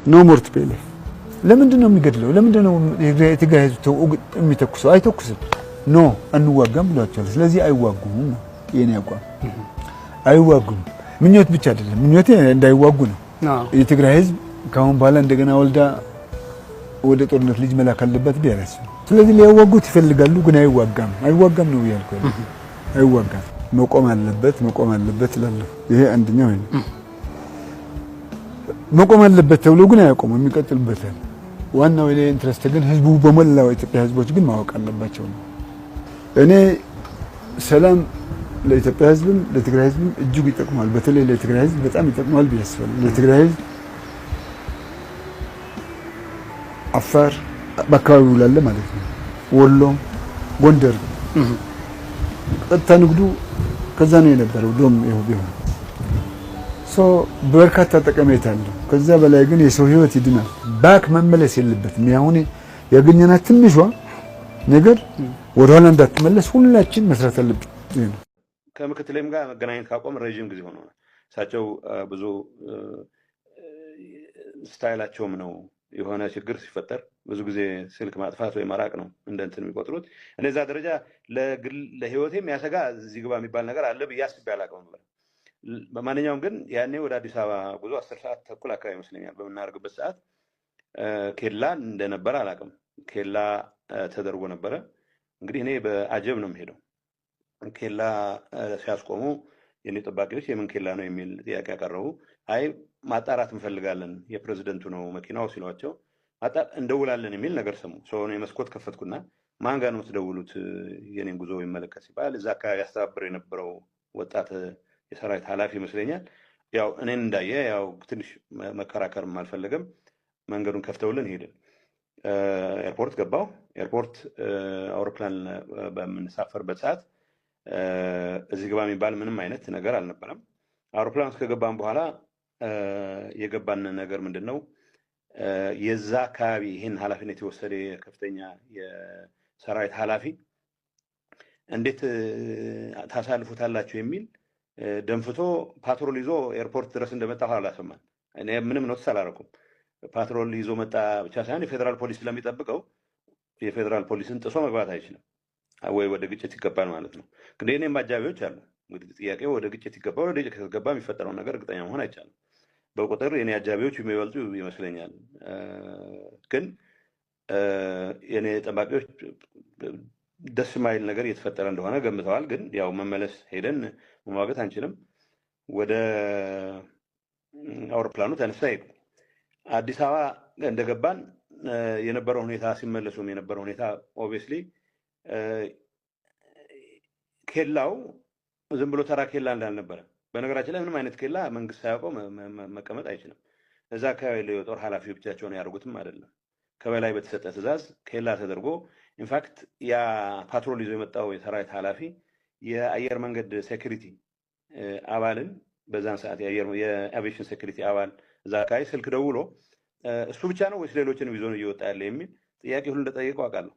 ኖ ሞር ቲፒኤልኤፍ። ለምንድነው የሚገድለው? ለምንድነው የትግራይ ህዝብ የሚተኩሰው? አይተኩስም። ኖ አንዋጋም ብሏቸዋል። ስለዚህ አይዋጉም ነው የኔ አቋም። አይዋጉም። ምኞት ብቻ አይደለም፣ ምኞቴ እንዳይዋጉ ነው። የትግራይ ህዝብ ካሁን በኋላ እንደገና ወልዳ ወደ ጦርነት ልጅ መላክ አለበት ቢያረስ። ስለዚህ ሊያዋጉት ይፈልጋሉ፣ ግን አይዋጋም። አይዋጋም ነው ያልኩት። አይዋጋም። መቆም አለበት እላለሁ። ይሄ አንደኛው ነው። መቆም አለበት ተብሎ ግን አያቆም፣ የሚቀጥልበት። ዋናው የኔ ኢንትረስት ግን ህዝቡ በመላው ኢትዮጵያ ህዝቦች ግን ማወቅ አለባቸው ነው። እኔ ሰላም ለኢትዮጵያ ህዝብም ለትግራይ ህዝብም እጅግ ይጠቅማል። በተለይ ለትግራይ ህዝብ በጣም ይጠቅማል ቢያስፈልግ ለትግራይ ህዝብ አፋር በአካባቢው ላለ ማለት ነው፣ ወሎ፣ ጎንደር ቀጥታ ንግዱ ከዛ ነው የነበረው። ዶም ይሁን ቢሆን በርካታ ጠቀሜታ አለው። ከዛ በላይ ግን የሰው ህይወት ይድናል። ባክ መመለስ የለበትም። ያሁን ያገኘናት ትንሿ ነገር ወደኋላ እንዳትመለስ ሁላችን መስራት አለብን። ከምክትሌም ጋር መገናኘት ካቆም ረጅም ጊዜ ሆኖ እሳቸው ብዙ ስታይላቸውም ነው የሆነ ችግር ሲፈጠር ብዙ ጊዜ ስልክ ማጥፋት ወይ መራቅ ነው እንደ እንትን የሚቆጥሩት። እነዛ ደረጃ ለህይወቴም ያሰጋ እዚህ ግባ የሚባል ነገር አለ ብዬ አስቤ አላውቅም ነበር። በማንኛውም ግን ያኔ ወደ አዲስ አበባ ጉዞ 10 ሰዓት ተኩል አካባቢ ይመስለኛል በምናደርግበት ሰዓት ኬላ እንደነበረ አላውቅም። ኬላ ተደርጎ ነበረ። እንግዲህ እኔ በአጀብ ነው የምሄደው። ኬላ ሲያስቆሙ የኔ ጠባቂዎች የምን ኬላ ነው የሚል ጥያቄ ያቀረቡ። አይ ማጣራት እንፈልጋለን የፕሬዝደንቱ ነው መኪናው ሲሏቸው እንደውላለን የሚል ነገር ሰሙ። ሰው ነው መስኮት ከፈትኩና ማን ጋር ነው የምትደውሉት የኔን ጉዞ ይመለከት ሲባል እዛ አካባቢ ያስተባብር የነበረው ወጣት የሰራዊት ኃላፊ ይመስለኛል። ያው እኔን እንዳየ ያው ትንሽ መከራከርም አልፈለገም። መንገዱን ከፍተውልን ሄድን። ኤርፖርት ገባው። ኤርፖርት አውሮፕላን በምንሳፈርበት ሰዓት እዚህ ግባ የሚባል ምንም አይነት ነገር አልነበረም። አውሮፕላን ውስጥ ከገባን በኋላ የገባን ነገር ምንድነው? የዛ አካባቢ ይህን ኃላፊነት የወሰደ ከፍተኛ የሰራዊት ኃላፊ እንዴት ታሳልፉታላችሁ የሚል ደንፍቶ ፓትሮል ይዞ ኤርፖርት ድረስ እንደመጣሁ አላሰማን። እኔ ምንም ኖትስ አላደረኩም። ፓትሮል ይዞ መጣ ብቻ ሳይሆን የፌዴራል ፖሊስ ስለሚጠብቀው የፌዴራል ፖሊስን ጥሶ መግባት አይችልም ወይ ወደ ግጭት ይገባል ማለት ነው። ግን እኔም አጃቢዎች አሉ። እንግዲህ ጥያቄው ወደ ግጭት ይገባል፣ ወደ ግጭት ከተገባ የሚፈጠረው ነገር እርግጠኛ መሆን አይቻልም። በቁጥር የኔ አጃቢዎች የሚበልጡ ይመስለኛል። ግን የኔ ጠባቂዎች ደስ ማይል ነገር እየተፈጠረ እንደሆነ ገምተዋል። ግን ያው መመለስ ሄደን መዋገት አንችልም። ወደ አውሮፕላኑ ተነሳ ሄዱ። አዲስ አበባ እንደገባን የነበረው ሁኔታ ሲመለሱም የነበረው ሁኔታ ኦብቪየስሊ ኬላው ዝም ብሎ ተራ ኬላ እንዳልነበረ። በነገራችን ላይ ምንም አይነት ኬላ መንግስት ሳያውቀው መቀመጥ አይችልም። እዛ አካባቢ ላይ የጦር ኃላፊው ብቻቸውን ያደርጉትም አይደለም። ከበላይ በተሰጠ ትዕዛዝ ኬላ ተደርጎ ኢንፋክት ያ ፓትሮል ይዞ የመጣው የሰራዊት ኃላፊ የአየር መንገድ ሴኩሪቲ አባልን በዛን ሰዓት የአቪዬሽን ሴኩሪቲ አባል እዛ አካባቢ ስልክ ደውሎ እሱ ብቻ ነው ወይስ ሌሎችንም ይዞ ነው እየወጣ ያለ የሚል ጥያቄ ሁሉ እንደጠየቀው አውቃለሁ።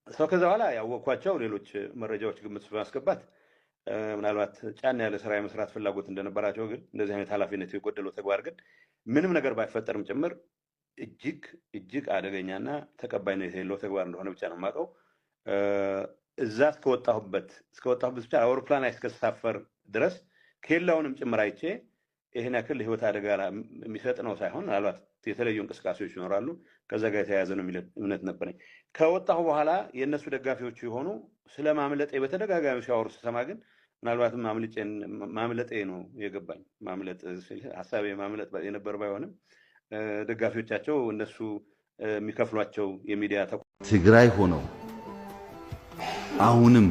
ሰው ከዛ በኋላ ያወቅኳቸው ሌሎች መረጃዎች ግምት በማስገባት ምናልባት ጫን ያለ ስራ የመስራት ፍላጎት እንደነበራቸው፣ ግን እንደዚህ አይነት ኃላፊነት የጎደለው ተግባር ግን ምንም ነገር ባይፈጠርም ጭምር እጅግ አደገኛና ተቀባይነት የሌለው ተግባር እንደሆነ ብቻ ነው የማውቀው። እዛ እስከወጣሁበት ብቻ አውሮፕላን ላይ እስከተሳፈር ድረስ ኬላውንም ጭምር አይቼ ይሄን ያክል ህይወት አደጋ የሚሰጥ ነው ሳይሆን ምናልባት የተለዩ እንቅስቃሴዎች ይኖራሉ ከዛ ጋር የተያያዘ ነው የሚል እምነት ነበረኝ። ከወጣሁ በኋላ የእነሱ ደጋፊዎች የሆኑ ስለ ማምለጤ በተደጋጋሚ ሲያወሩ ስሰማ ግን ምናልባትም ማምለጤ ነው የገባኝ። ማምለጥ ሀሳቤ ማምለጥ የነበር ባይሆንም ደጋፊዎቻቸው እነሱ የሚከፍሏቸው የሚዲያ ትግራይ ሆነው አሁንም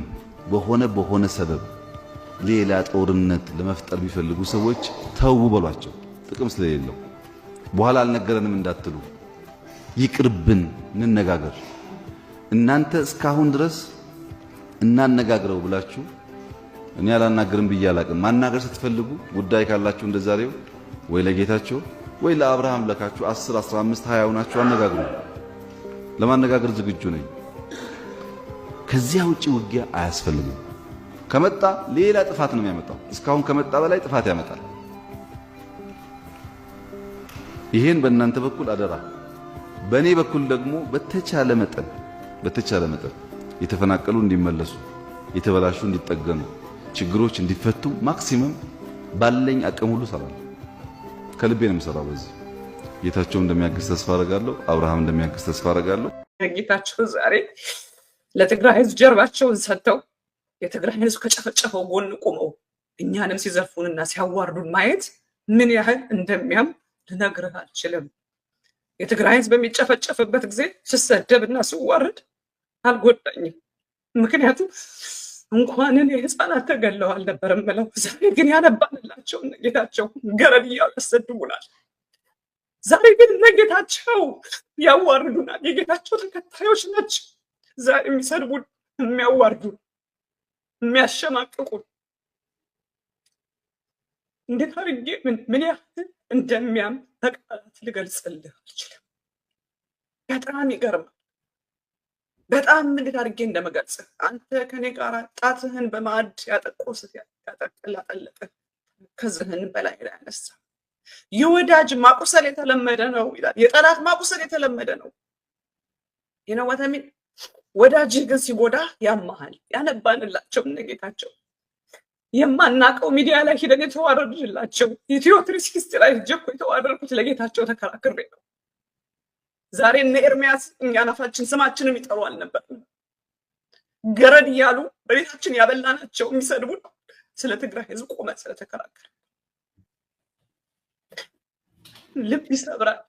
በሆነ ሰበብ ሌላ ጦርነት ለመፍጠር የሚፈልጉ ሰዎች ተው በሏቸው፣ ጥቅም ስለሌለው። በኋላ አልነገረንም እንዳትሉ፣ ይቅርብን፣ እንነጋገር። እናንተ እስካሁን ድረስ እናነጋግረው ብላችሁ እኔ አላናገርም ብዬ አላቅም። ማናገር ስትፈልጉ ጉዳይ ካላችሁ እንደዛሬው ወይ ለጌታቸው ወይ ለአብርሃም ለካችሁ 10 15 20 ሆናችሁ አነጋግሩ። ለማነጋገር ዝግጁ ነኝ። ከዚያ ውጪ ውጊያ አያስፈልግም። ከመጣ ሌላ ጥፋት ነው የሚያመጣው። እስካሁን ከመጣ በላይ ጥፋት ያመጣል። ይሄን በእናንተ በኩል አደራ። በእኔ በኩል ደግሞ በተቻለ መጠን የተፈናቀሉ እንዲመለሱ፣ የተበላሹ እንዲጠገኑ፣ ችግሮች እንዲፈቱ ማክሲመም ባለኝ አቅም ሁሉ ሰራለሁ። ከልቤ ነው የምሰራው። በዚህ ጌታቸው እንደሚያግዝ ተስፋ አደርጋለሁ። አብርሃም እንደሚያግዝ ተስፋ አደርጋለሁ። ጌታቸው ዛሬ ለትግራይ ህዝብ ጀርባቸውን ሰጥተው የትግራይ ህዝብ ከጨፈጨፈው ጎን ቆመው እኛንም ሲዘርፉንና ሲያዋርዱን ማየት ምን ያህል እንደሚያም ልነግርህ አልችልም። የትግራይ ህዝብ በሚጨፈጨፍበት ጊዜ ስሰደብና ስዋርድ አልጎዳኝም። ምክንያቱም እንኳንን የህፃናት ተገለው አልነበረም ብለው ዛሬ ግን ያነባንላቸው ጌታቸው ገረድ እያሉ ያሰድቡናል። ዛሬ ግን ጌታቸው ያዋርዱናል። የጌታቸው ተከታዮች ናቸው ዛሬ የሚሰድቡን፣ የሚያዋርዱን፣ የሚያሸማቅቁን። እንዴት አድርጌ ምን ያህል እንደሚያም በቃላት ልገልጽልህ አልችልም። በጣም ይገርማል። በጣም እንዴት አድርጌ እንደመገልጽህ አንተ ከኔ ጋር ጣትህን በማዕድ ያጠቆስህ ያጠለጠ ከዝህን በላይ ላይ ያነሳ የወዳጅ ማቁሰል የተለመደ ነው ይላል። የጠላት ማቁሰል የተለመደ ነው። ይነወተሚን ወዳጅህ ግን ሲጎዳ ያማሃል። ያነባንላቸው ጌታቸው የማናቀው ሚዲያ ላይ ሂደን የተዋረድላቸው ኢትዮ 360 ላይ ጀኮ የተዋረድኩት ለጌታቸው ተከራክሬ ነው። ዛሬ እነ ኤርሚያስ እኛን አፋችን ስማችንም ይጠሩ አልነበርም። ገረድ እያሉ በቤታችን ያበላናቸው የሚሰድቡን ስለ ትግራይ ህዝብ ቆመን ስለተከራከረ ልብ ይሰብራል።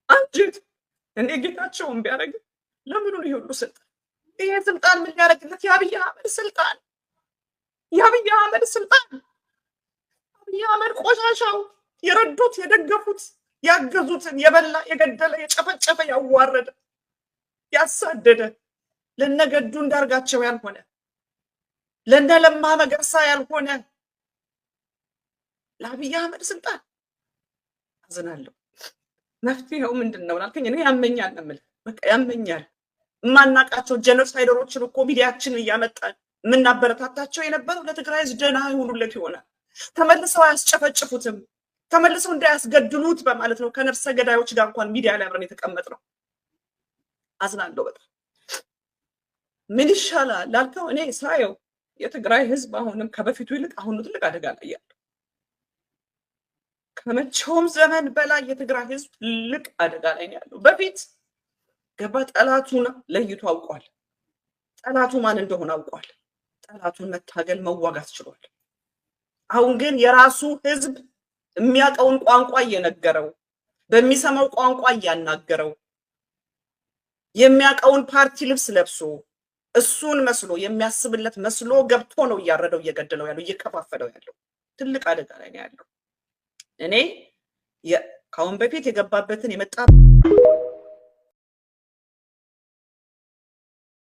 አንጀት እኔ ጌታቸውን ቢያደርግ ለምኑ ነው ይሁሉ ስልጣን? ይሄ ስልጣን ምን ያደርግለት? የአብይ አህመድ ስልጣን፣ የአብይ አህመድ ስልጣን። አብይ አህመድ ቆሻሻው የረዱት የደገፉት ያገዙትን የበላ የገደለ የጨፈጨፈ ያዋረደ ያሳደደ ለነገዱ እንዳርጋቸው ያልሆነ ለነለማ መገርሳ ያልሆነ ለአብይ አህመድ ስልጣን አዝናለሁ። መፍትሄው ምንድነው ላልከኝ እኔ ያመኛል ነው የምልህ። በቃ ያመኛል። ማናቃቸው ጄኖሳይደሮችን እኮ ሚዲያችን እያመጣን የምናበረታታቸው የነበረው ለትግራይ ህዝብ ደህና ይሁኑለት ይሆናል። ተመልሰው አያስጨፈጭፉትም፣ ተመልሰው እንዳያስገድሉት በማለት ነው ከነፍሰ ገዳዮች ጋር እንኳን ሚዲያ ላይ አብረን የተቀመጥነው። አዝናለሁ በጣም። ምን ይሻላል ላልከው እኔ ሳየው የትግራይ ህዝብ አሁንም ከበፊቱ ይልቅ አሁን ትልቅ አደጋ ላይ ያለው ከመቼውም ዘመን በላይ የትግራይ ህዝብ ትልቅ አደጋ ላይ ነው ያለው። በፊት ገባ ጠላቱን ለይቶ አውቋል። ጠላቱ ማን እንደሆነ አውቋል። ጠላቱን መታገል መዋጋት ችሏል። አሁን ግን የራሱ ህዝብ የሚያውቀውን ቋንቋ እየነገረው በሚሰማው ቋንቋ እያናገረው የሚያውቀውን ፓርቲ ልብስ ለብሶ እሱን መስሎ የሚያስብለት መስሎ ገብቶ ነው እያረደው እየገደለው ያለው እየከፋፈለው ያለው። ትልቅ አደጋ ላይ ነው ያለው። እኔ ከአሁን በፊት የገባበትን የመጣ